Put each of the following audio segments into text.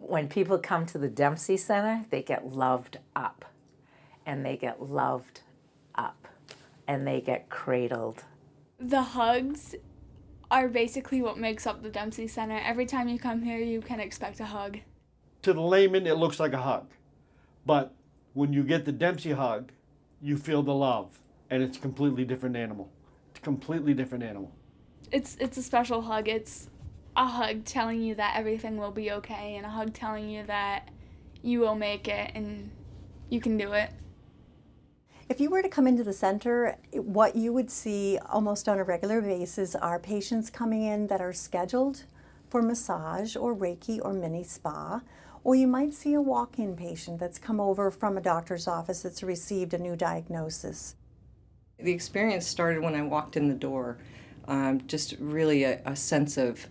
When people come to the Dempsey Center, they get loved up, and they get loved up, and they get cradled. The hugs are basically what makes up the Dempsey Center. Every time you come here, you can expect a hug. To the layman, it looks like a hug. But when you get the Dempsey hug, you feel the love, and it's a completely different animal. It's a completely different animal. It's a special hug. It's a hug telling you that everything will be okay, and a hug telling you that you will make it and you can do it. If you were to come into the center, what you would see almost on a regular basis are patients coming in that are scheduled for massage or Reiki or mini spa, or you might see a walk-in patient that's come over from a doctor's office that's received a new diagnosis. The experience started when I walked in the door. Just really a sense of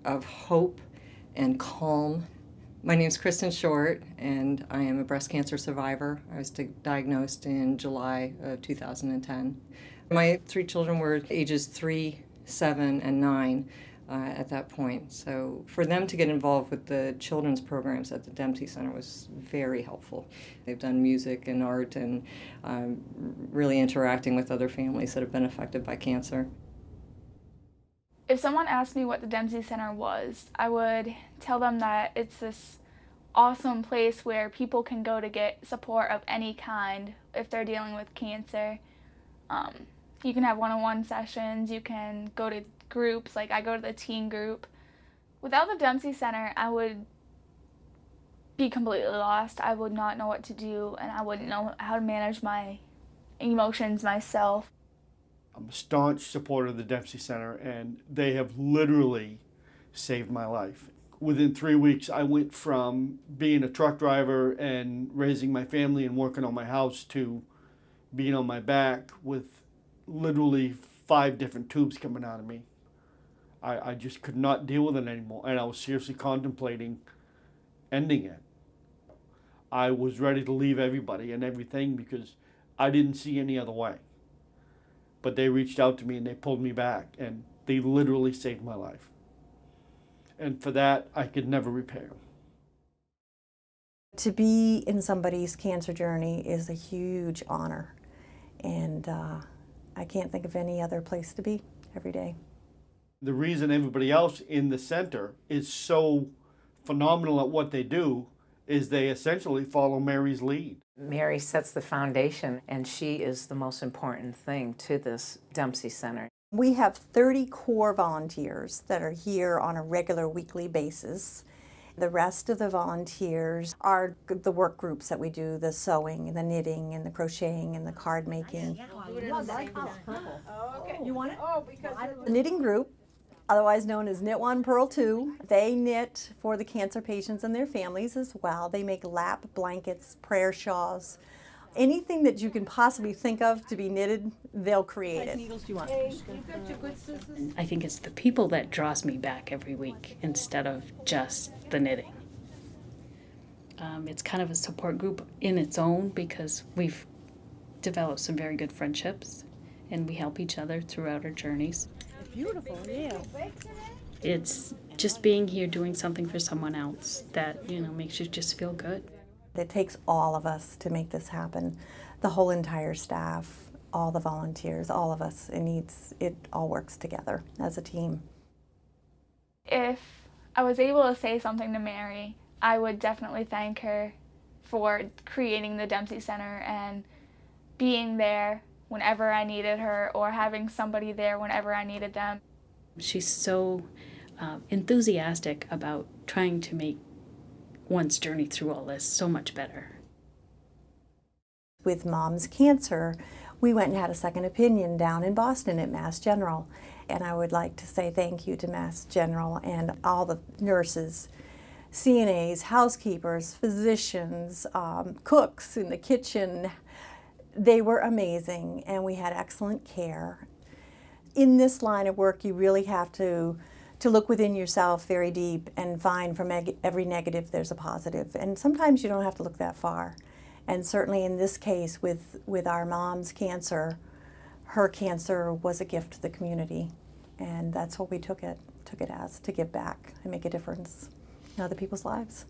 hope and calm. My name is Kristen Short, and I am a breast cancer survivor. I was diagnosed in July of 2010. My 3 children were ages 3, 7, and 9 at that point. So for them to get involved with the children's programs at the Dempsey Center was very helpful. They've done music and art and really interacting with other families that have been affected by cancer. If someone asked me what the Dempsey Center was, I would tell them that it's this awesome place where people can go to get support of any kind if they're dealing with cancer. You can have one-on-one sessions, you can go to groups, like I go to the teen group. Without the Dempsey Center, I would be completely lost. I would not know what to do, and I wouldn't know how to manage my emotions myself. I'm a staunch supporter of the Dempsey Center, and they have literally saved my life. Within 3 weeks, I went from being a truck driver and raising my family and working on my house to being on my back with literally 5 different tubes coming out of me. I just could not deal with it anymore, and I was seriously contemplating ending it. I was ready to leave everybody and everything because I didn't see any other way. But they reached out to me and they pulled me back, and they literally saved my life. And for that, I could never repay them. To be in somebody's cancer journey is a huge honor, and I can't think of any other place to be every day. The reason everybody else in the center is so phenomenal at what they do is they essentially follow Mary's lead. Mary sets the foundation, and she is the most important thing to this Dempsey Center. We have 30 core volunteers that are here on a regular weekly basis. The rest of the volunteers are the work groups that we do, the sewing, the knitting, and the crocheting, and the card making. You want it? The knitting group, otherwise known as Knit One, Purl Two, they knit for the cancer patients and their families as well. They make lap blankets, prayer shawls, anything that you can possibly think of to be knitted, they'll create it. I think it's the people that draws me back every week instead of just the knitting. It's kind of a support group in its own because we've developed some very good friendships and we help each other throughout our journeys. Beautiful, yeah. It's just being here doing something for someone else that, makes you just feel good. It takes all of us to make this happen. The whole entire staff, all the volunteers, all of us. It all works together as a team. If I was able to say something to Mary, I would definitely thank her for creating the Dempsey Center and being there whenever I needed her or having somebody there whenever I needed them. She's so enthusiastic about trying to make one's journey through all this so much better. With Mom's cancer, we went and had a second opinion down in Boston at Mass General. And I would like to say thank you to Mass General and all the nurses, CNAs, housekeepers, physicians, cooks in the kitchen. They were amazing, and we had excellent care. In this line of work, you really have to look within yourself very deep and find from every negative there's a positive. And sometimes you don't have to look that far. And certainly in this case with our mom's cancer, her cancer was a gift to the community. And that's what we took it as, to give back and make a difference. in other people's lives.